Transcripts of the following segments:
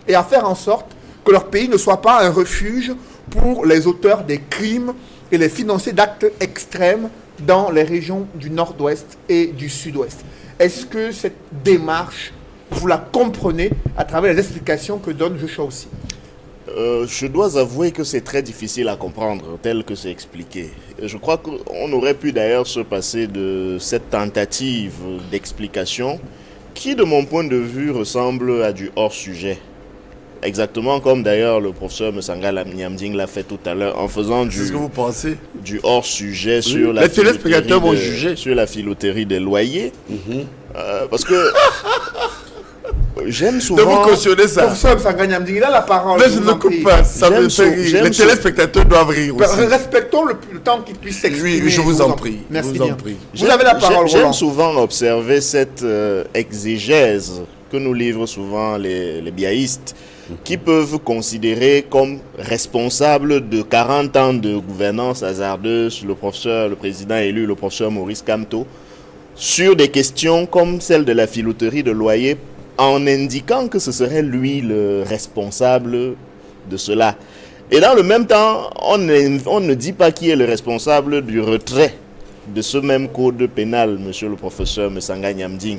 et à faire en sorte que leur pays ne soit pas un refuge pour les auteurs des crimes et les financiers d'actes extrêmes dans les régions du nord-ouest et du sud-ouest. Est-ce que cette démarche, vous la comprenez à travers les explications que donne Joshua aussi? Je dois avouer que c'est très difficile à comprendre tel que c'est expliqué. Je crois qu'on aurait pu d'ailleurs se passer de cette tentative d'explication qui, de mon point de vue, ressemble à du hors-sujet. Exactement comme d'ailleurs le professeur Msanga Nyamding l'a fait tout à l'heure en faisant C'est ce que vous pensez? du hors-sujet Oui. sur Les téléspectateurs vont juger. sur la filouterie des loyers. Parce que j'aime De souvent... vous cautionner ça. Professeur Msanga Nyamding, il a la parole. Mais je ne coupe pas, ça me fait rire. Les téléspectateurs doivent rire aussi. Respectons le temps qu'il puisse s'exprimer. Oui, je vous en prie. Merci Je vous en bien. prie. Vous avez la parole, J'aime Roland. souvent observer cette exégèse que nous livrent souvent les biaïstes qui peuvent considérer comme responsable de 40 ans de gouvernance hasardeuse le président élu, le professeur Maurice Kamto, sur des questions comme celle de la filouterie de loyer, en indiquant que ce serait lui le responsable de cela. Et dans le même temps, on ne dit pas qui est le responsable du retrait de ce même code pénal, monsieur le professeur Msanga Nyamding,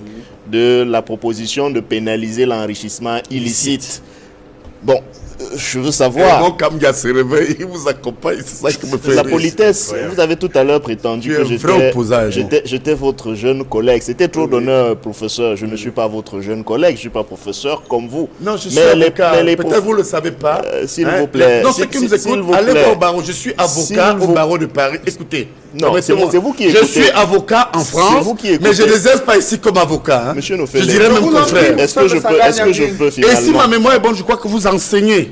de la proposition de pénaliser l'enrichissement illicite. Bon, je veux savoir... Mon Kamga se réveille, il vous accompagne, c'est ça qui me fait La rire. politesse, Ouais. vous avez tout à l'heure prétendu Tu es que un vrai opposant, j'étais votre jeune collègue. C'était trop d'honneur, professeur. Je ne suis pas votre jeune collègue, je ne suis pas professeur comme vous. Non, je suis Mais avocat. mais Peut-être vous ne le savez pas. s'il vous plaît. Non, ceux qui nous S'il écoutent, vous allez plaît. voir au barreau. Je suis avocat au barreau de Paris. Écoutez. Non, permettez-moi. c'est vous qui Je écoutez. suis avocat en C'est France, vous qui écoutez. mais je n'exerce pas ici comme avocat. Hein. Monsieur Je Nofele, dirais même vous en confrère. prie. est-ce que je peux Et si finalement... ma mémoire est bonne, je crois que vous enseignez.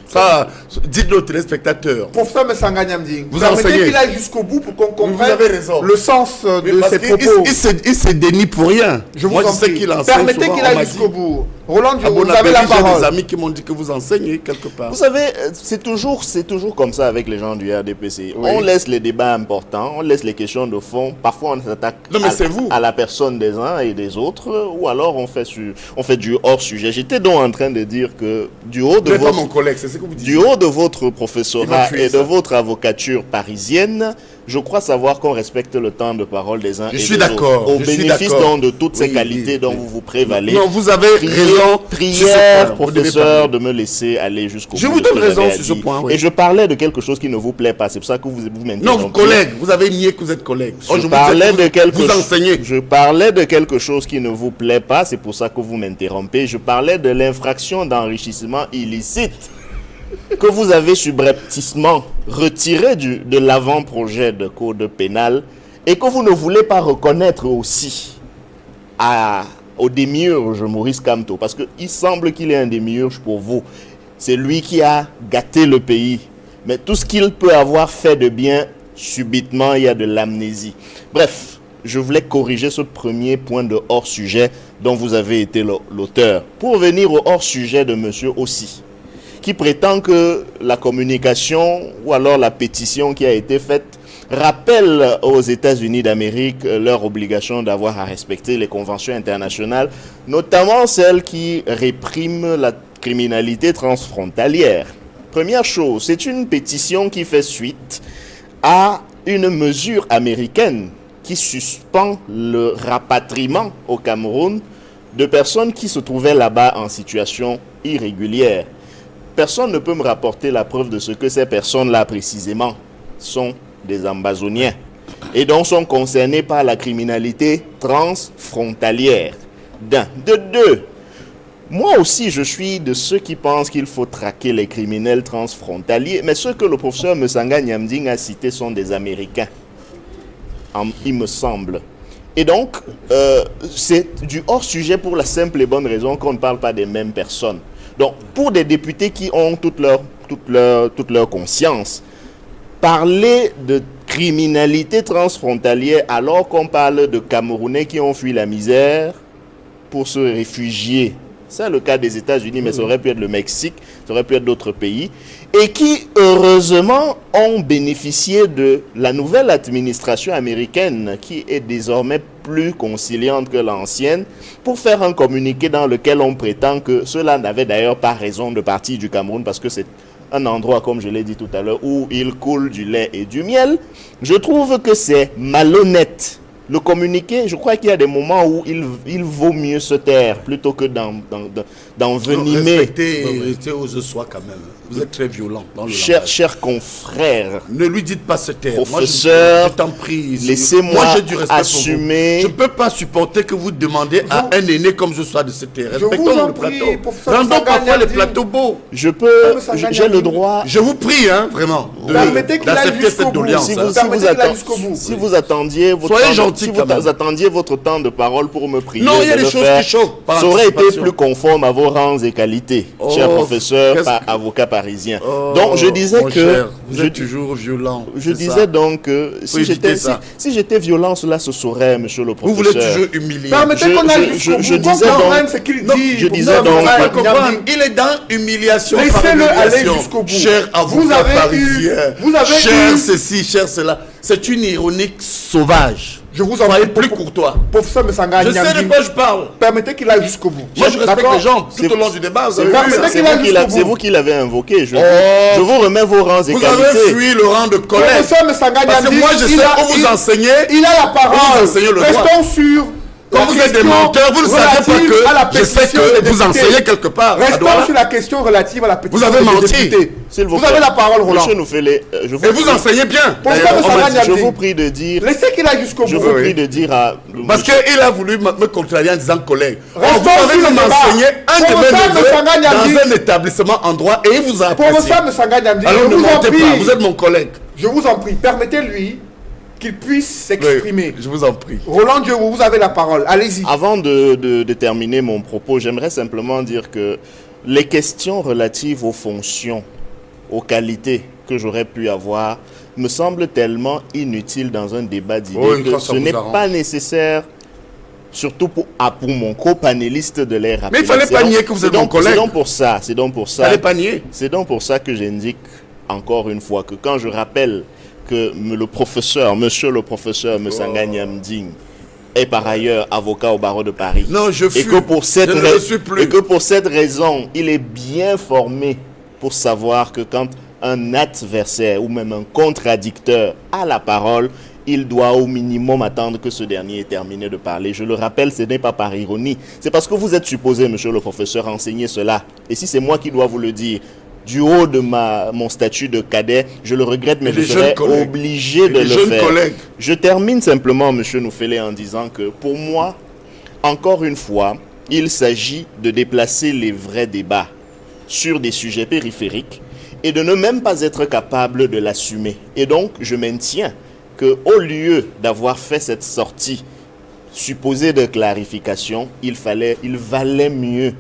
Ça, dites-le aux téléspectateurs. Professeur Msanga Nyamding, Vous permettez enseignez. qu'il aille jusqu'au bout pour qu'on vous comprenne avez raison. le sens Oui, de parce ses qu'il- propos. il se dénie pour rien. Je vous Moi, en je sais prie. qu'il enseigne. Permettez souvent, qu'il on aille m'a jusqu'au dit. bout. Roland, À vous mon avez la appel, j'ai des parole. amis qui m'ont dit que vous enseignez quelque part. Vous savez, c'est toujours comme ça avec les gens du RDPC. Oui. On laisse les débats importants, on laisse les questions de fond. Parfois, on s'attaque Non, mais c'est vous. à la personne des uns et des autres, ou alors on fait du hors-sujet. J'étais donc en train de dire que du haut Vous de n'êtes pas votre... mon collègue, c'est ce que vous dites. Du haut de votre Il professorat m'a fui, et de ça. votre avocature parisienne, je crois savoir qu'on respecte le temps de parole des uns Je et suis des d'accord, autres. Au je suis bénéfice d'accord. donc de toutes ces Oui, qualités oui, dont oui. vous vous prévalez. Non, vous avez raison. sur ce Prière, point. Vous devez professeur, parler. de me laisser aller jusqu'au Je bout vous de ce donne que raison j'avais à sur ce dire. point, oui. Et je parlais de quelque chose qui ne vous plaît pas. C'est pour ça que vous m'interrompez. Non, vous collègue, vous avez nié que vous êtes collègue. Oh, Je vous parlais disais de que quelque vous enseignez. Je parlais de quelque chose qui ne vous plaît pas, c'est pour ça que vous m'interrompez. Je parlais de l'infraction d'enrichissement illicite que vous avez subrepticement retiré de l'avant-projet de code pénal et que vous ne voulez pas reconnaître aussi au démiurge Maurice Kamto, parce qu'il semble qu'il est un démiurge pour vous. C'est lui qui a gâté le pays. Mais tout ce qu'il peut avoir fait de bien, subitement, il y a de l'amnésie. Bref, je voulais corriger ce premier point de hors-sujet dont vous avez été l'auteur. Pour venir au hors-sujet de monsieur aussi, qui prétend que la communication ou alors la pétition qui a été faite rappelle aux États-Unis d'Amérique leur obligation d'avoir à respecter les conventions internationales, notamment celles qui répriment la criminalité transfrontalière. Première chose, c'est une pétition qui fait suite à une mesure américaine qui suspend le rapatriement au Cameroun de personnes qui se trouvaient là-bas en situation irrégulière. Personne ne peut me rapporter la preuve de ce que ces personnes-là précisément sont des Amazoniens et donc sont concernés par la criminalité transfrontalière. D'un. De deux, moi aussi je suis de ceux qui pensent qu'il faut traquer les criminels transfrontaliers, mais ceux que le professeur Msanga Nyamding a cités sont des Américains, il me semble. Et donc, c'est du hors-sujet pour la simple et bonne raison qu'on ne parle pas des mêmes personnes. Donc, pour des députés qui ont toute leur conscience, parler de criminalité transfrontalière alors qu'on parle de Camerounais qui ont fui la misère pour se réfugier, c'est le cas des États-Unis, mais ça aurait pu être le Mexique, ça aurait pu être d'autres pays, et qui, heureusement, ont bénéficié de la nouvelle administration américaine qui est désormais plus conciliante que l'ancienne, pour faire un communiqué dans lequel on prétend que cela n'avait d'ailleurs pas raison de partir du Cameroun parce que c'est un endroit, comme je l'ai dit tout à l'heure, où il coule du lait et du miel. Je trouve que c'est malhonnête. Le communiqué, je crois qu'il y a des moments où il vaut mieux se taire plutôt que d'envenimer. Respectez aux soins quand même. Vous êtes très violent dans le langage. Chers confrères, ne lui dites pas se taire. Professeur, moi, je t'en prie. laissez-moi j'ai du respect assumer. Je ne peux pas supporter que vous demandez à un aîné comme je sois de se taire. Respectons le plateau. Rendons parfois les plateaux beaux. J'ai le droit. Je vous prie, hein, vraiment, d'accepter cette doléance. Si vous attendiez votre temps de parole pour me prier, non, il y a des choses qui choquent. Ça aurait été plus conforme à vos rangs et qualités, cher professeur, avocat parisien. Donc je disais que vous êtes toujours violent. Je disais donc que si j'étais violent, cela se saurait, monsieur le professeur. Vous voulez toujours humilier. Permettez qu'on aille jusqu'au bout. Je disais donc, ce qu'il dit. Je disais donc, il est dans humiliation. Laissez-le aller jusqu'au bout. Cher avocat parisien, cher ceci, cher cela. C'est une ironique sauvage. Je vous en prie, plus courtois. Professeur Messanga, je sais de quoi je parle. Permettez qu'il aille jusqu'au bout. Moi, je respecte les gens tout au long du débat. C'est vous qui l'avez invoqué. Je vous remets vos rangs et qualités. Vous avez fui le rang de collègue. Professeur Messanga, parce que moi, je sais où vous enseignez. Il a la parole. Vous enseignez le droit. Restons sûrs. Quand vous êtes des menteurs, vous ne savez pas que je sais que vous enseignez quelque part. Restons sur la question relative à la pétition. Vous avez menti. Vous avez la parole, Roland. Monsieur Noufélé, et vous enseignez bien. Je vous prie de dire. Laissez qu'il aille jusqu'au bout. Je vous prie de dire à. Parce qu'il a voulu me contrarier en disant collègue. Vous avez m'enseigné un de mes neveux dans un établissement en droit et il vous a apprécié. Alors ne mentez pas, vous êtes mon collègue. Je vous en prie, permettez-lui qu'il puisse s'exprimer. Oui, je vous en prie. Roland Dieu, vous avez la parole. Allez-y. Avant de terminer mon propos, j'aimerais simplement dire que les questions relatives aux fonctions, aux qualités que j'aurais pu avoir, me semblent tellement inutiles dans un débat d'idées que ce n'est pas nécessaire, surtout pour mon co-panéliste de l'air rapide. Mais il fallait pas nier que vous êtes mon collègue. C'est donc pour ça. Fallait pas nier. C'est donc pour ça que j'indique encore une fois que quand je rappelle que monsieur le professeur Messanga Nyamding est par ailleurs avocat au barreau de Paris. Non, je et que pour cette raison, il est bien formé pour savoir que quand un adversaire ou même un contradicteur a la parole, il doit au minimum attendre que ce dernier ait terminé de parler. Je le rappelle, ce n'est pas par ironie. C'est parce que vous êtes supposé, monsieur le professeur, enseigner cela. Et si c'est moi qui dois vous le dire, du haut de mon statut de cadet, je le regrette, mais je serai obligé de le faire. Je termine simplement, monsieur Noufélé, en disant que pour moi, encore une fois, il s'agit de déplacer les vrais débats sur des sujets périphériques et de ne même pas être capable de l'assumer. Et donc, je maintiens qu'au lieu d'avoir fait cette sortie supposée de clarification, il valait mieux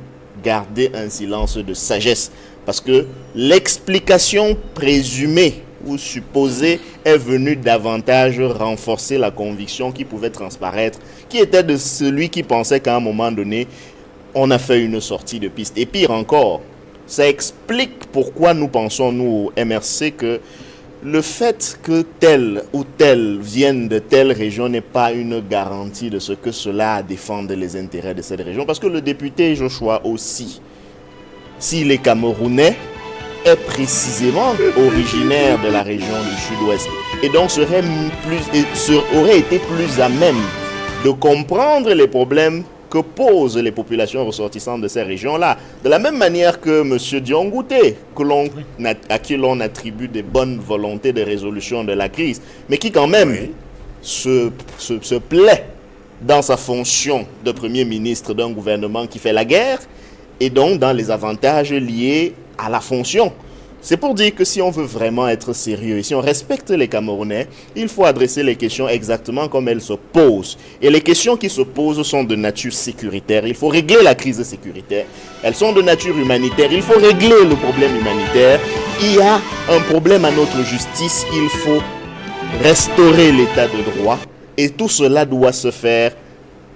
garder un silence de sagesse. Parce que l'explication présumée ou supposée est venue davantage renforcer la conviction qui pouvait transparaître, qui était de celui qui pensait qu'à un moment donné, on a fait une sortie de piste. Et pire encore, ça explique pourquoi nous pensons, nous, au MRC, que le fait que tel ou tel vienne de telle région n'est pas une garantie de ce que cela défende les intérêts de cette région. Parce que le député Joshua aussi, s'il est camerounais, est précisément originaire de la région du Sud-Ouest. Et donc aurait été plus à même de comprendre les problèmes que posent les populations ressortissantes de ces régions-là. De la même manière que M. Diongouté, à qui l'on attribue des bonnes volontés de résolution de la crise, mais qui quand même se plaît dans sa fonction de Premier ministre d'un gouvernement qui fait la guerre, et donc dans les avantages liés à la fonction. C'est pour dire que si on veut vraiment être sérieux et si on respecte les Camerounais, il faut adresser les questions exactement comme elles se posent. Et les questions qui se posent sont de nature sécuritaire. Il faut régler la crise sécuritaire. Elles sont de nature humanitaire. Il faut régler le problème humanitaire. Il y a un problème à notre justice. Il faut restaurer l'état de droit. Et tout cela doit se faire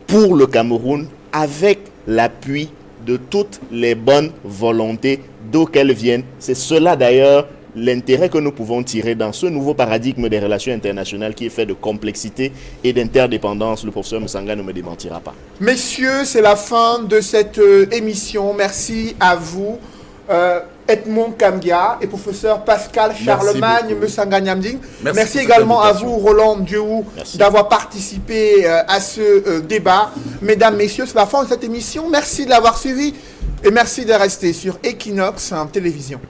pour le Cameroun avec l'appui de toutes les bonnes volontés d'où qu'elles viennent. C'est cela d'ailleurs l'intérêt que nous pouvons tirer dans ce nouveau paradigme des relations internationales qui est fait de complexité et d'interdépendance. Le professeur Musanga ne me démentira pas. Messieurs, c'est la fin de cette émission. Merci à vous, Edmond Kambia et professeur Pascal Charlemagne Musanga Nyamding. Merci également à vous, Roland Diou, d'avoir participé à ce débat. Mesdames, messieurs, c'est la fin de cette émission. Merci de l'avoir suivi et merci de rester sur Equinox en télévision.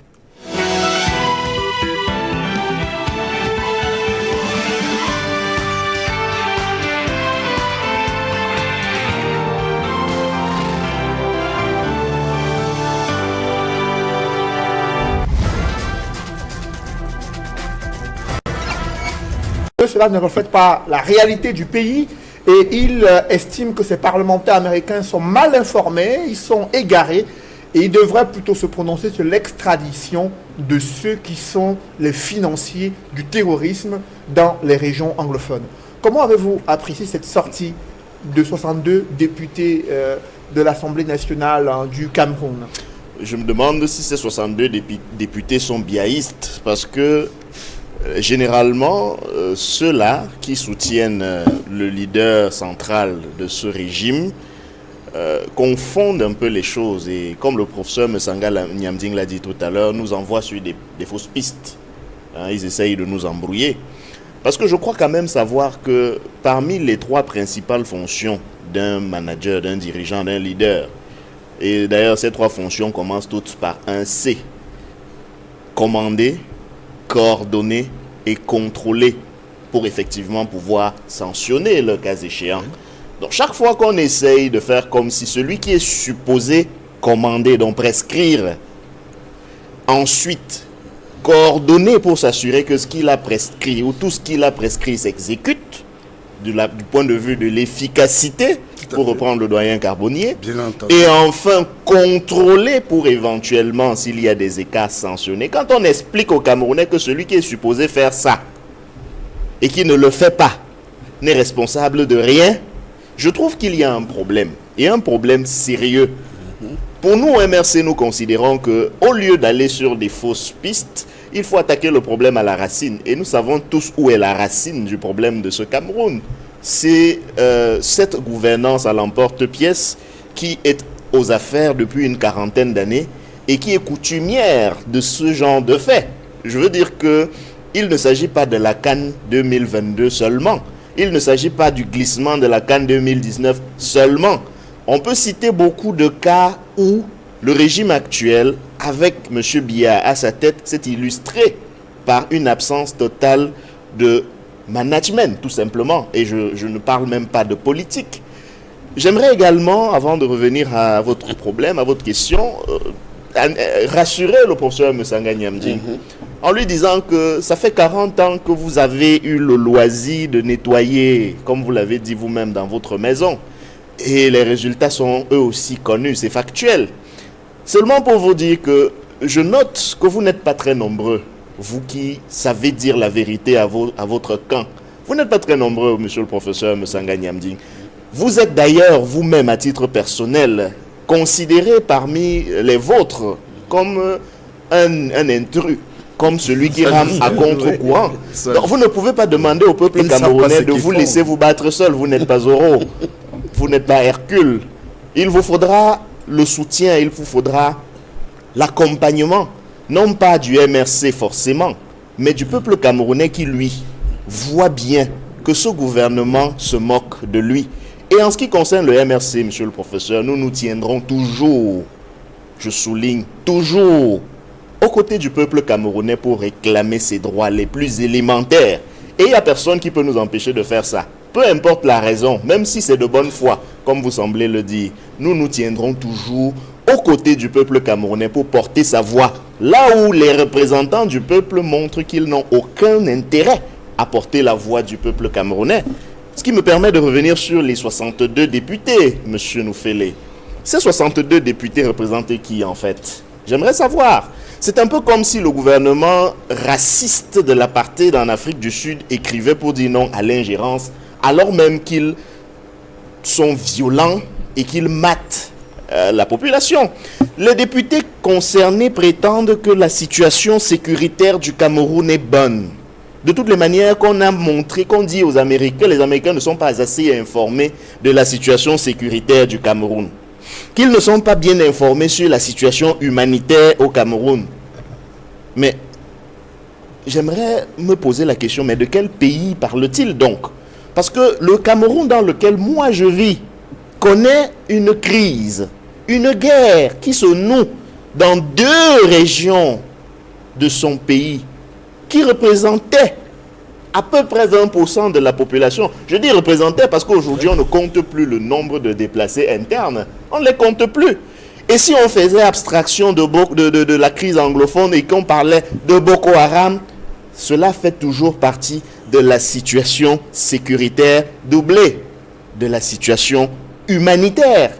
Cela ne reflète pas la réalité du pays et il estime que ces parlementaires américains sont mal informés, ils sont égarés et ils devraient plutôt se prononcer sur l'extradition de ceux qui sont les financiers du terrorisme dans les régions anglophones. Comment avez-vous apprécié cette sortie de 62 députés de l'Assemblée nationale du Cameroun? Je me demande si ces 62 députés sont biaïstes parce que généralement, ceux-là qui soutiennent le leader central de ce régime confondent un peu les choses. Et comme le professeur Musanga Nyamding l'a dit tout à l'heure, nous envoient sur des fausses pistes. Ils essayent de nous embrouiller. Parce que je crois quand même savoir que parmi les 3 principales fonctions d'un manager, d'un dirigeant, d'un leader, et d'ailleurs ces 3 fonctions commencent toutes par un C. Commander, coordonner et contrôler pour effectivement pouvoir sanctionner le cas échéant. Donc chaque fois qu'on essaye de faire comme si celui qui est supposé commander, donc prescrire, ensuite coordonner pour s'assurer que ce qu'il a prescrit ou tout ce qu'il a prescrit s'exécute du point de vue de l'efficacité, pour reprendre le doyen Carbonnier, et enfin contrôler pour éventuellement, s'il y a des écarts, sanctionnés. Quand on explique aux Camerounais que celui qui est supposé faire ça et qui ne le fait pas n'est responsable de rien, je trouve qu'il y a un problème, et un problème sérieux. Pour nous, au MRC, nous considérons qu'au lieu d'aller sur des fausses pistes, il faut attaquer le problème à la racine. Et nous savons tous où est la racine du problème de ce Cameroun. C'est cette gouvernance à l'emporte-pièce qui est aux affaires depuis une quarantaine d'années et qui est coutumière de ce genre de faits. Je veux dire qu'il ne s'agit pas de la CAN 2022 seulement. Il ne s'agit pas du glissement de la CAN 2019 seulement. On peut citer beaucoup de cas où le régime actuel, avec M. Biya à sa tête, s'est illustré par une absence totale de management, tout simplement. Et je ne parle même pas de politique. J'aimerais également, avant de revenir à votre problème, à votre question, rassurer le professeur Musanga Nyamding en lui disant que ça fait 40 ans que vous avez eu le loisir de nettoyer, comme vous l'avez dit vous-même, dans votre maison. Et les résultats sont eux aussi connus, c'est factuel. Seulement pour vous dire que je note que vous n'êtes pas très nombreux, vous qui savez dire la vérité à votre camp. Vous n'êtes pas très nombreux, monsieur le professeur Musanga Nyamding. Vous êtes d'ailleurs, vous-même, à titre personnel, considéré parmi les vôtres comme un intrus, comme celui qui rame à contre-courant. Donc vous ne pouvez pas demander au peuple camerounais de vous laisser vous battre seul. Vous n'êtes pas Zoro, vous n'êtes pas Hercule. Il vous faudra le soutien, il vous faudra l'accompagnement, non pas du MRC forcément, mais du peuple camerounais qui, lui, voit bien que ce gouvernement se moque de lui. Et en ce qui concerne le MRC, monsieur le professeur, nous nous tiendrons toujours, je souligne, toujours aux côtés du peuple camerounais pour réclamer ses droits les plus élémentaires. Et il n'y a personne qui peut nous empêcher de faire ça. Peu importe la raison, même si c'est de bonne foi, comme vous semblez le dire, nous nous tiendrons toujours aux côtés du peuple camerounais pour porter sa voix. Là où les représentants du peuple montrent qu'ils n'ont aucun intérêt à porter la voix du peuple camerounais. Ce qui me permet de revenir sur les 62 députés, monsieur Noufélé. Ces 62 députés représentent qui en fait? J'aimerais savoir. C'est un peu comme si le gouvernement raciste de l'apartheid en Afrique du Sud écrivait pour dire non à l'ingérence, alors même qu'ils sont violents et qu'ils matent la population. Les députés concernés prétendent que la situation sécuritaire du Cameroun est bonne. De toutes les manières, qu'on a montré, qu'on dit aux Américains, les Américains ne sont pas assez informés de la situation sécuritaire du Cameroun. Qu'ils ne sont pas bien informés sur la situation humanitaire au Cameroun. Mais j'aimerais me poser la question, mais de quel pays parle-t-il donc? Parce que le Cameroun dans lequel moi je vis connaît une crise, une guerre qui se noue dans 2 régions de son pays, qui représentait à peu près 20% de la population. Je dis représentait parce qu'aujourd'hui, on ne compte plus le nombre de déplacés internes. On ne les compte plus. Et si on faisait abstraction de la crise anglophone et qu'on parlait de Boko Haram, cela fait toujours partie de la situation sécuritaire doublée, de la situation humanitaire.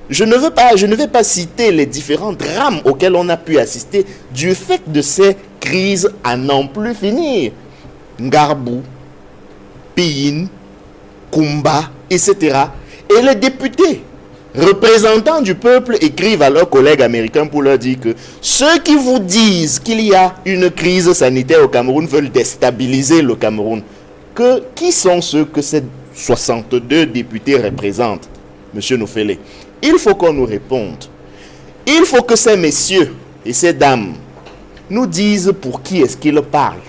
Je ne vais pas citer les différents drames auxquels on a pu assister du fait de ces crises à n'en plus finir. Ngarbou, Piyin, Kumba, etc. Et les députés, représentants du peuple, écrivent à leurs collègues américains pour leur dire que ceux qui vous disent qu'il y a une crise sanitaire au Cameroun veulent déstabiliser le Cameroun. Qui sont ceux que ces 62 députés représentent, Monsieur Nofele? Il faut qu'on nous réponde. Il faut que ces messieurs et ces dames nous disent pour qui est-ce qu'ils parlent.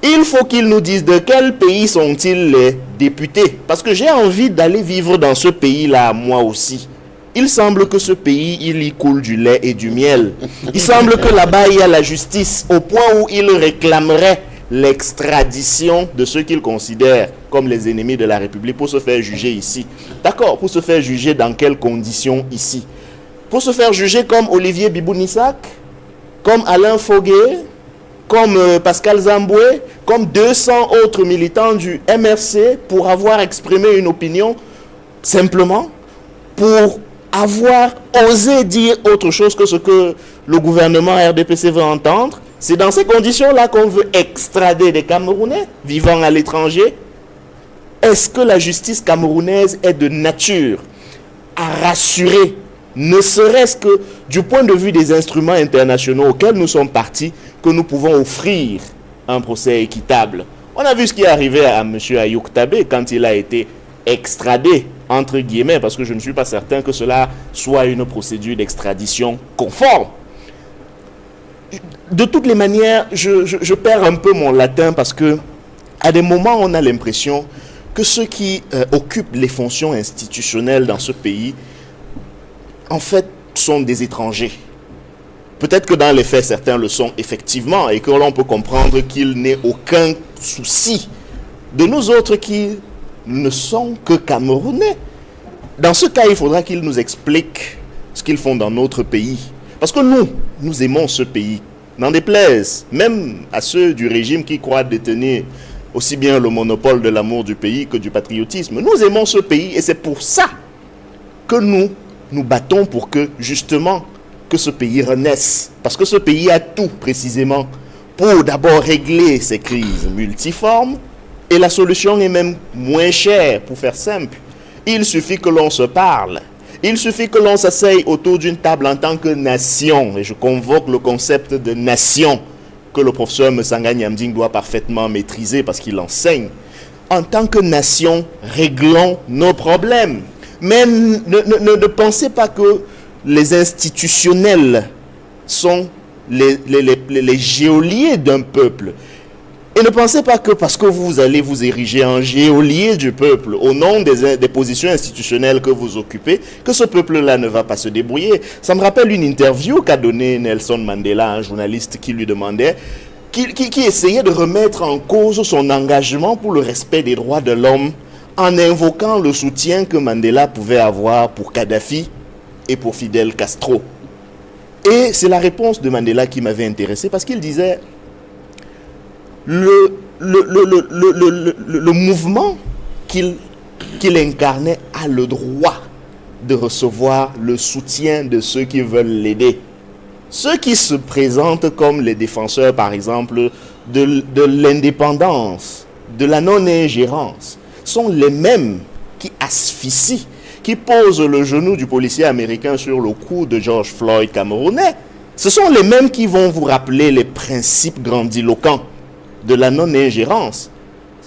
Il faut qu'ils nous disent de quel pays sont-ils les députés. Parce que j'ai envie d'aller vivre dans ce pays-là, moi aussi. Il semble que ce pays, il y coule du lait et du miel. Il semble que là-bas, il y a la justice, au point où ils réclameraient l'extradition de ceux qu'ils considèrent comme les ennemis de la République pour se faire juger ici. D'accord, pour se faire juger dans quelles conditions ici? Pour se faire juger comme Olivier Bibounissak, comme Alain Foguet, comme Pascal Zamboué, comme 200 autres militants du MRC pour avoir exprimé une opinion simplement pour avoir osé dire autre chose que ce que le gouvernement RDPC veut entendre. C'est dans ces conditions-là qu'on veut extrader des Camerounais vivant à l'étranger. Est-ce que la justice camerounaise est de nature à rassurer, ne serait-ce que du point de vue des instruments internationaux auxquels nous sommes partis, que nous pouvons offrir un procès équitable? On a vu ce qui est arrivé à M. Ayouk Tabé quand il a été extradé, entre guillemets, parce que je ne suis pas certain que cela soit une procédure d'extradition conforme. De toutes les manières, je perds un peu mon latin parce que à des moments, on a l'impression que ceux qui occupent les fonctions institutionnelles dans ce pays, en fait, sont des étrangers. Peut-être que dans les faits, certains le sont effectivement et que l'on peut comprendre qu'il n'est aucun souci de nous autres qui ne sont que Camerounais. Dans ce cas, il faudra qu'ils nous expliquent ce qu'ils font dans notre pays. Parce que nous aimons ce pays. N'en déplaise, même à ceux du régime qui croient détenir aussi bien le monopole de l'amour du pays que du patriotisme. Nous aimons ce pays et c'est pour ça que nous nous battons pour que, justement, que ce pays renaisse. Parce que ce pays a tout, précisément, pour d'abord régler ces crises multiformes. Et la solution est même moins chère, pour faire simple. Il suffit que l'on se parle. Il suffit que l'on s'asseye autour d'une table en tant que nation. Et je convoque le concept de nation que le professeur Msanga Nyamding doit parfaitement maîtriser parce qu'il enseigne. En tant que nation, réglons nos problèmes. Mais ne pensez pas que les institutionnels sont les geôliers d'un peuple. Et ne pensez pas que parce que vous allez vous ériger en geôlier du peuple au nom des positions institutionnelles que vous occupez, que ce peuple-là ne va pas se débrouiller. Ça me rappelle une interview qu'a donnée Nelson Mandela, un journaliste qui lui demandait, qui essayait de remettre en cause son engagement pour le respect des droits de l'homme en invoquant le soutien que Mandela pouvait avoir pour Kadhafi et pour Fidel Castro. Et c'est la réponse de Mandela qui m'avait intéressé parce qu'il disait le mouvement qu'il incarnait a le droit de recevoir le soutien de ceux qui veulent l'aider. Ceux qui se présentent comme les défenseurs, par exemple, de l'indépendance, de la non-ingérence, sont les mêmes qui asphyxient, qui posent le genou du policier américain sur le cou de George Floyd camerounais. Ce sont les mêmes qui vont vous rappeler les principes grandiloquents de la non-ingérence.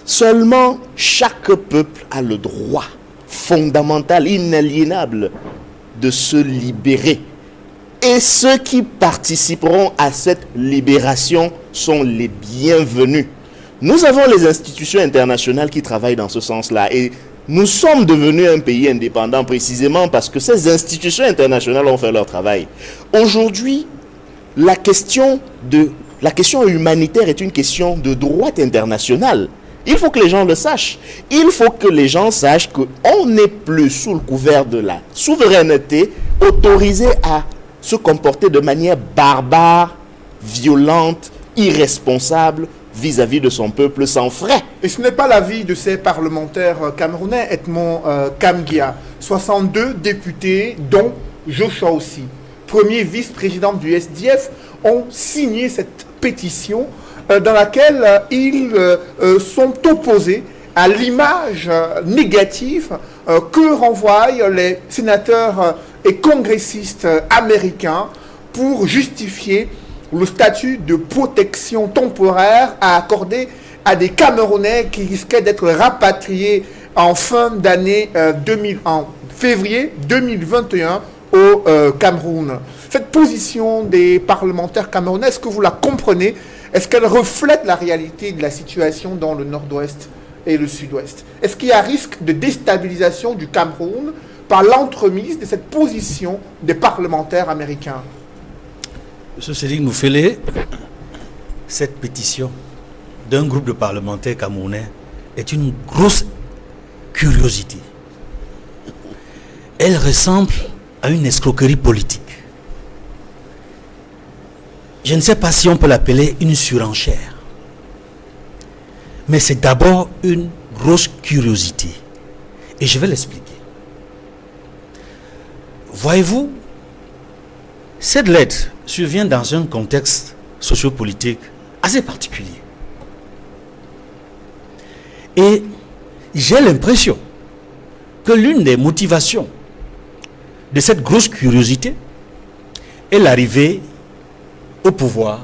Seulement, chaque peuple a le droit fondamental, inaliénable, de se libérer. Et ceux qui participeront à cette libération sont les bienvenus. Nous avons les institutions internationales qui travaillent dans ce sens-là. Et nous sommes devenus un pays indépendant précisément parce que ces institutions internationales ont fait leur travail. Aujourd'hui, la question humanitaire est une question de droit international. Il faut que les gens le sachent. Il faut que les gens sachent qu'on n'est plus sous le couvert de la souveraineté autorisé à se comporter de manière barbare, violente, irresponsable vis-à-vis de son peuple sans frais. Et ce n'est pas l'avis de ces parlementaires camerounais, Edmond Kamgia, 62 députés, dont Joshua aussi, premier vice-président du SDF, ont signé cette pétition dans laquelle ils sont opposés à l'image négative que renvoient les sénateurs et congressistes américains pour justifier le statut de protection temporaire à accorder à des Camerounais qui risquaient d'être rapatriés en fin d'année en février 2021 au Cameroun. Cette position des parlementaires camerounais, est-ce que vous la comprenez? Est-ce qu'elle reflète la réalité de la situation dans le nord-ouest et le sud-ouest? Est-ce qu'il y a risque de déstabilisation du Cameroun par l'entremise de cette position des parlementaires américains? M. Cédric Moufélé, cette pétition d'un groupe de parlementaires camerounais est une grosse curiosité. Elle ressemble à une escroquerie politique. Je ne sais pas si on peut l'appeler une surenchère. Mais c'est d'abord une grosse curiosité. Et je vais l'expliquer. Voyez-vous, cette lettre survient dans un contexte sociopolitique assez particulier. Et j'ai l'impression que l'une des motivations de cette grosse curiosité est l'arrivée au pouvoir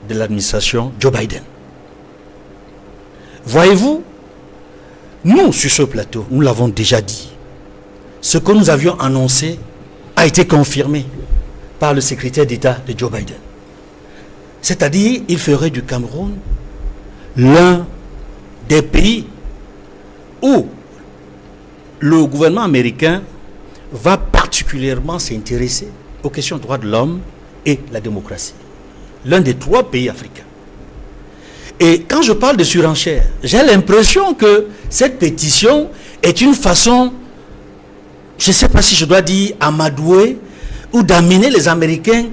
de l'administration Joe Biden. Voyez-vous, nous, sur ce plateau, nous l'avons déjà dit, ce que nous avions annoncé a été confirmé par le secrétaire d'État de Joe Biden. C'est-à-dire, il ferait du Cameroun l'un des pays où le gouvernement américain va particulièrement s'intéresser aux questions de droits de l'homme et la démocratie. L'un des 3 pays africains. Et quand je parle de surenchère, j'ai l'impression que cette pétition est une façon, je ne sais pas si je dois dire amadouer, ou d'amener les Américains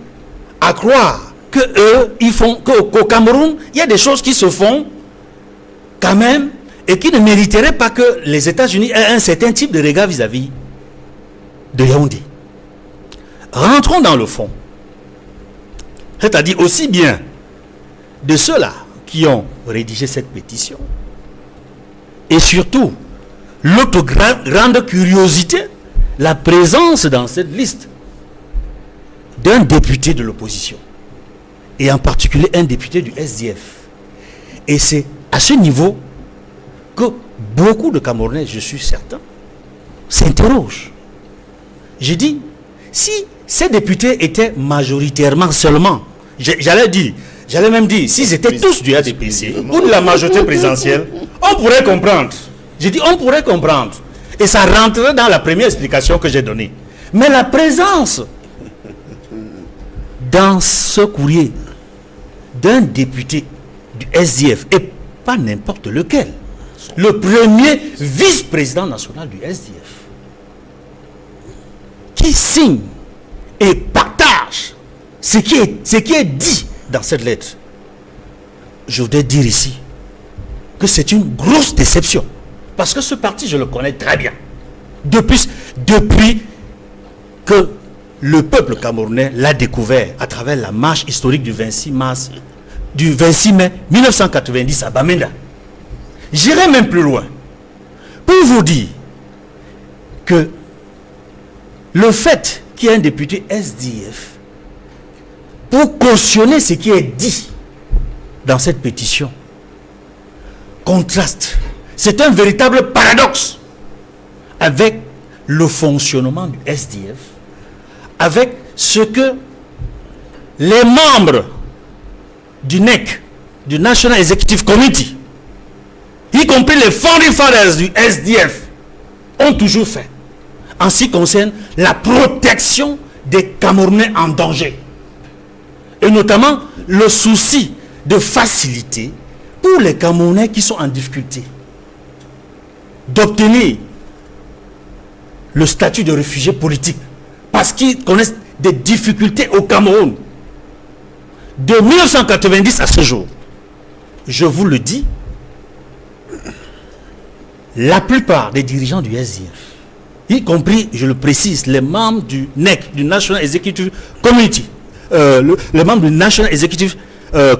à croire que eux, ils font, qu'au Cameroun, il y a des choses qui se font quand même et qui ne mériteraient pas que les États-Unis aient un certain type de regard vis-à-vis de Yaoundé. Rentrons dans le fond. C'est-à-dire aussi bien de ceux-là qui ont rédigé cette pétition et surtout l'autre grande curiosité, la présence dans cette liste d'un député de l'opposition et en particulier un député du SDF. Et c'est à ce niveau que beaucoup de Camerounais, je suis certain, s'interrogent. Je dis, si ces députés étaient majoritairement seulement, j'allais même dire, s'ils étaient tous du ADPC ou de la majorité présidentielle, on pourrait comprendre. J'ai dit, on pourrait comprendre. Et ça rentrerait dans la première explication que j'ai donnée. Mais la présence dans ce courrier d'un député du SDF, et pas n'importe lequel, le premier vice-président national du SDF, qui signe et partage ce qui est dit dans cette lettre, je voudrais dire ici que c'est une grosse déception. Parce que ce parti, je le connais très bien. Depuis que le peuple camerounais l'a découvert à travers la marche historique du 26 mai 1990 à Bamenda. J'irai même plus loin pour vous dire que le fait qu'il y ait un député SDF pour cautionner ce qui est dit dans cette pétition contraste. C'est un véritable paradoxe avec le fonctionnement du SDF, avec ce que les membres du NEC, du National Executive Committee, y compris les founding fathers du SDF, ont toujours fait en ce qui concerne la protection des Camerounais en danger. Et notamment le souci de faciliter pour les Camerounais qui sont en difficulté d'obtenir le statut de réfugié politique parce qu'ils connaissent des difficultés au Cameroun. De 1990 à ce jour, je vous le dis, la plupart des dirigeants du SDF, y compris, je le précise, les membres du NEC, du National Executive Committee, les membres du National Executive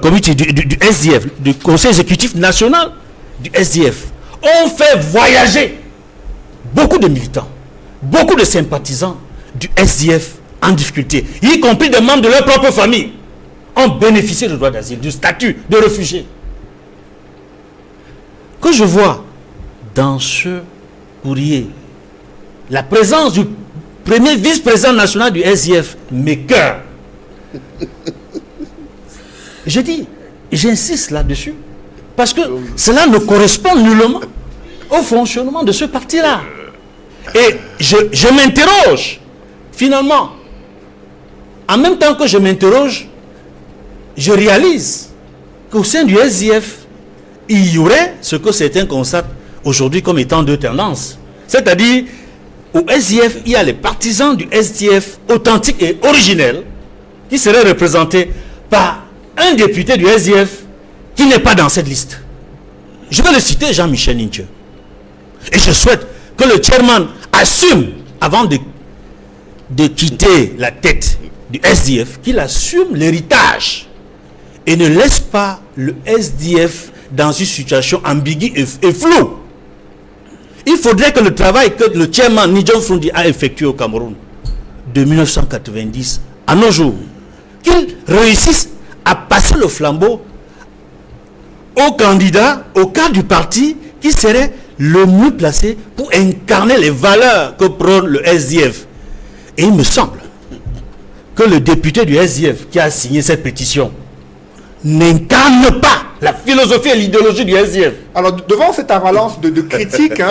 Committee du SDF, du Conseil exécutif national du SDF, ont fait voyager beaucoup de militants, beaucoup de sympathisants du SDF en difficulté, y compris des membres de leur propre famille, ont bénéficié du droit d'asile, du statut de réfugié. Que je vois dans ce courrier la présence du premier vice-président national du SDF, mes cœurs. Je dis, j'insiste là-dessus, parce que cela ne correspond nullement au fonctionnement de ce parti-là. Et je m'interroge, finalement, en même temps que je m'interroge, je réalise qu'au sein du SDF, il y aurait ce que certains constatent aujourd'hui comme étant deux tendances. C'est-à-dire, au SDF, il y a les partisans du SDF authentiques et originels qui seraient représentés par un député du SDF qui n'est pas dans cette liste. Je vais le citer, Jean-Michel Ninche. Et je souhaite que le chairman assume, avant de quitter la tête du SDF, qu'il assume l'héritage et ne laisse pas le SDF dans une situation ambiguë et floue. Il faudrait que le travail que le chairman Nidjon Frundi a effectué au Cameroun de 1990 à nos jours, qu'il réussisse à passer le flambeau au candidat, au cadre du parti qui serait le mieux placé pour incarner les valeurs que prône le SDF. Et il me semble que le député du SDF qui a signé cette pétition n'incarne pas la philosophie et l'idéologie du SDF. Alors, devant cette avalanche de critiques,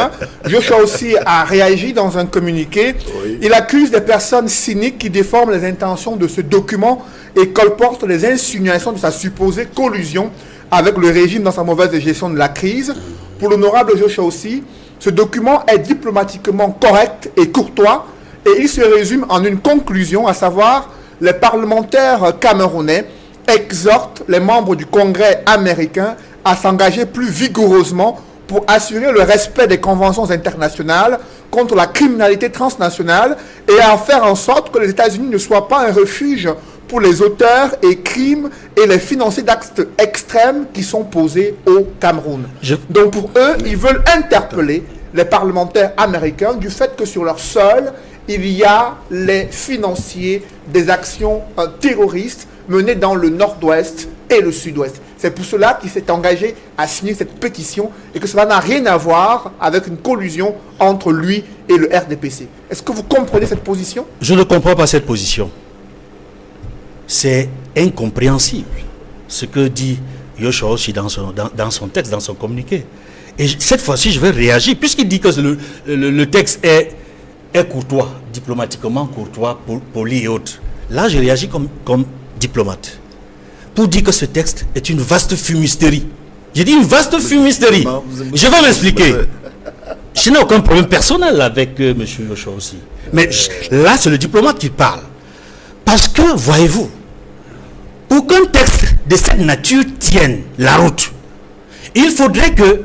Joshua aussi a réagi dans un communiqué. Oui. Il accuse des personnes cyniques qui déforment les intentions de ce document et colportent les insinuations de sa supposée collusion avec le régime dans sa mauvaise gestion de la crise. Pour l'honorable Joshua aussi, ce document est diplomatiquement correct et courtois et il se résume en une conclusion, à savoir les parlementaires camerounais exhortent les membres du Congrès américain à s'engager plus vigoureusement pour assurer le respect des conventions internationales contre la criminalité transnationale et à faire en sorte que les États-Unis ne soient pas un refuge pour les auteurs et crimes et les financiers d'actes extrêmes qui sont posés au Cameroun. Donc pour eux, ils veulent interpeller les parlementaires américains du fait que sur leur sol, il y a les financiers des actions terroristes menées dans le nord-ouest et le sud-ouest. C'est pour cela qu'il s'est engagé à signer cette pétition et que cela n'a rien à voir avec une collusion entre lui et le RDPC. Est-ce que vous comprenez cette position? Je ne comprends pas cette position. C'est incompréhensible ce que dit Joshua aussi dans son texte, dans son communiqué. Et cette fois-ci, je vais réagir, puisqu'il dit que le texte est courtois, diplomatiquement courtois, poli et autres. Là, je réagis comme diplomate pour dire que ce texte est une vaste fumisterie. J'ai dit une vaste fumisterie. Je vais m'expliquer. Je n'ai aucun problème personnel avec M. Joshua aussi. Mais là, c'est le diplomate qui parle. Parce que, voyez-vous, pour qu'un texte de cette nature tienne la route, il faudrait que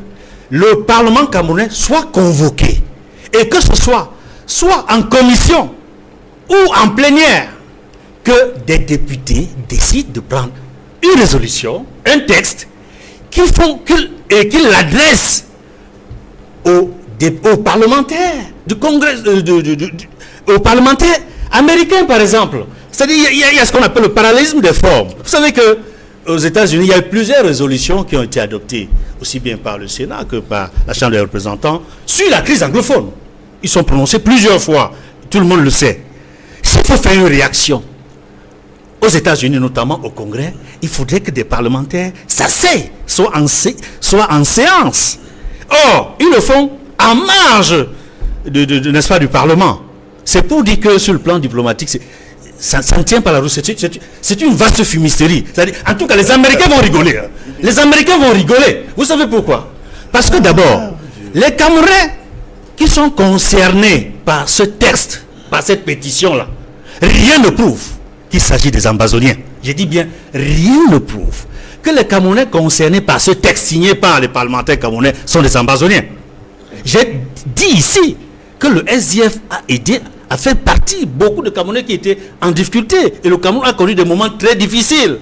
le Parlement camerounais soit convoqué et que ce soit en commission ou en plénière que des députés décident de prendre une résolution, un texte qu'ils l'adressent aux parlementaires du Congrès, aux parlementaires américains, par exemple. C'est-à-dire, il y a ce qu'on appelle le parallélisme des formes. Vous savez que aux États-Unis, il y a eu plusieurs résolutions qui ont été adoptées, aussi bien par le Sénat que par la Chambre des représentants, sur la crise anglophone. Ils sont prononcés plusieurs fois. Tout le monde le sait. S'il faut faire une réaction, aux États-Unis, notamment au Congrès, il faudrait que des parlementaires s'asseyent, soient en séance. Or, ils le font en marge n'est-ce pas, du Parlement. C'est pour dire que sur le plan diplomatique, ça ne tient pas la route. C'est une vaste fumisterie. En tout cas, les Américains vont rigoler. Hein. Les Américains vont rigoler. Vous savez pourquoi? Parce que d'abord, les Camerounais qui sont concernés par ce texte, par cette pétition-là, rien ne prouve qu'il s'agit des Ambazoniens. Je dis bien, rien ne prouve que les Camerounais concernés par ce texte signé par les parlementaires camerounais sont des Ambazoniens. J'ai dit ici que le SDF a aidé à faire partie beaucoup de Camerounais qui étaient en difficulté. Et le Cameroun a connu des moments très difficiles.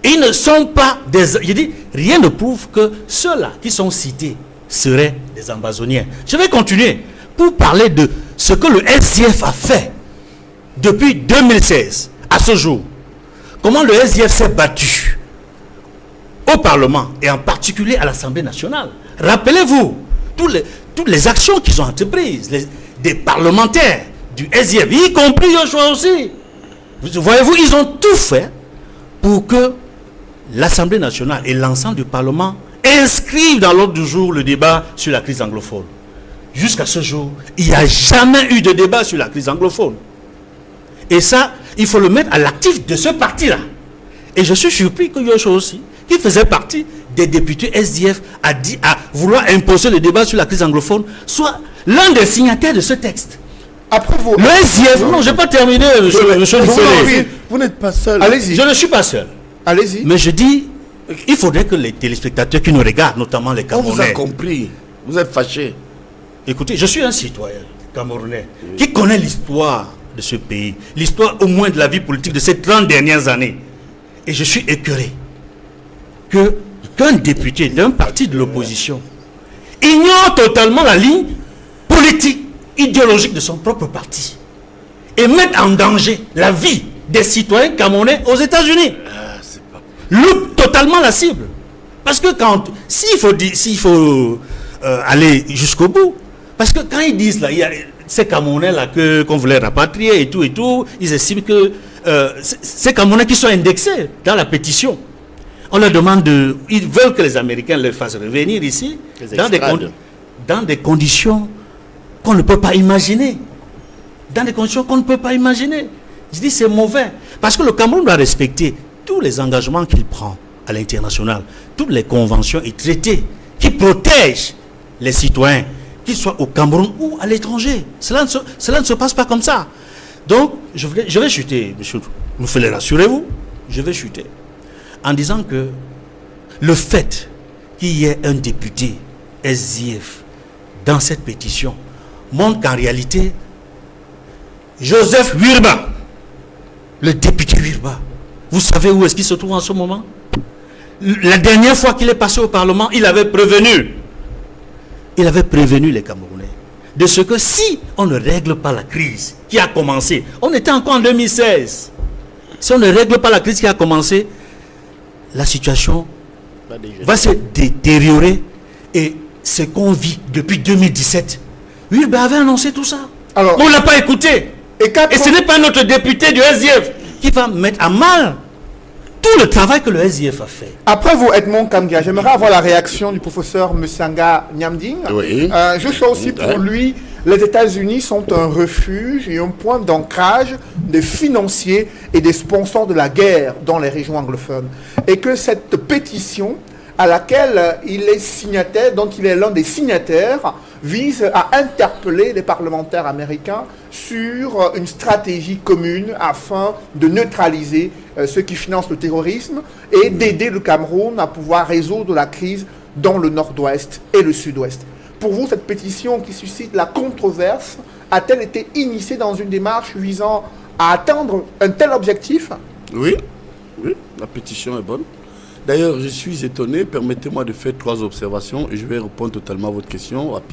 Et ils ne sont pas des... Je dis, rien ne prouve que ceux-là qui sont cités seraient des Ambazoniens. Je vais continuer pour parler de ce que le SDF a fait depuis 2016 à ce jour. Comment le SDF s'est battu au Parlement et en particulier à l'Assemblée nationale. Rappelez-vous, toutes les actions qu'ils ont entreprises, des parlementaires du SDF, y compris Joshua aussi. Voyez-vous, ils ont tout fait pour que l'Assemblée nationale et l'ensemble du Parlement inscrivent dans l'ordre du jour le débat sur la crise anglophone. Jusqu'à ce jour, il n'y a jamais eu de débat sur la crise anglophone. Et ça, il faut le mettre à l'actif de ce parti-là. Et je suis surpris que Joshua aussi, qui faisait partie des députés SDF, a dit à vouloir imposer le débat sur la crise anglophone, soit l'un des signataires de ce texte. Après vous... Le SDF, non, je n'ai pas terminé, monsieur Vous n'êtes pas seul. Allez-y. Je ne suis pas seul. Allez-y. Mais je dis, il faudrait que les téléspectateurs qui nous regardent, notamment les Camerounais... On vous a compris. Vous êtes fâchés. Écoutez, je suis un citoyen camerounais qui connaît l'histoire de ce pays, l'histoire au moins de la vie politique de ces 30 dernières années. Et je suis écœuré qu'un député d'un parti de l'opposition ignore totalement la ligne politique, idéologique de son propre parti et mette en danger la vie des citoyens camerounais aux États-Unis. Loupe totalement la cible. Parce que s'il faut aller jusqu'au bout, parce que quand ils disent là, il y a ces Camerounais là qu'on voulait rapatrier et tout, ils estiment que ces Camerounais qui sont indexés dans la pétition, on leur demande ils veulent que les Américains les fassent revenir ici dans des conditions qu'on ne peut pas imaginer. Dans des conditions qu'on ne peut pas imaginer. Je dis c'est mauvais. Parce que le Cameroun doit respecter tous les engagements qu'il prend à l'international, toutes les conventions et traités qui protègent les citoyens, qu'ils soient au Cameroun ou à l'étranger. Cela ne se passe pas comme ça. Donc, je vais chuter, monsieur Moufele, rassurez-vous, je vais chuter. En disant que le fait qu'il y ait un député SDF dans cette pétition montre qu'en réalité, Joseph Wirba, le député Wirba, vous savez où est-ce qu'il se trouve en ce moment? La dernière fois qu'il est passé au Parlement, il avait prévenu les Camerounais de ce que si on ne règle pas la crise qui a commencé, on était encore en 2016, si on ne règle pas la crise qui a commencé, la situation va se détériorer et ce qu'on vit depuis 2017. Oui, ben avait annoncé tout ça. Alors, on ne l'a pas écouté. Et ce n'est pas notre député du SDF qui va mettre à mal tout le travail que le SDF a fait. Après vous, Edmond Kamgia, j'aimerais avoir la réaction du professeur Musanga Nyamding. Oui. Je sais aussi pour lui, les États-Unis sont un refuge et un point d'ancrage des financiers et des sponsors de la guerre dans les régions anglophones. Et que cette pétition à laquelle il est signataire, dont il est l'un des signataires, vise à interpeller les parlementaires américains sur une stratégie commune afin de neutraliser ceux qui financent le terrorisme et d'aider le Cameroun à pouvoir résoudre la crise dans le nord-ouest et le sud-ouest. Pour vous, cette pétition qui suscite la controverse a-t-elle été initiée dans une démarche visant à atteindre un tel objectif? Oui, la pétition est bonne. D'ailleurs, je suis étonné. Permettez-moi de faire 3 observations et je vais répondre totalement à votre question rapidement.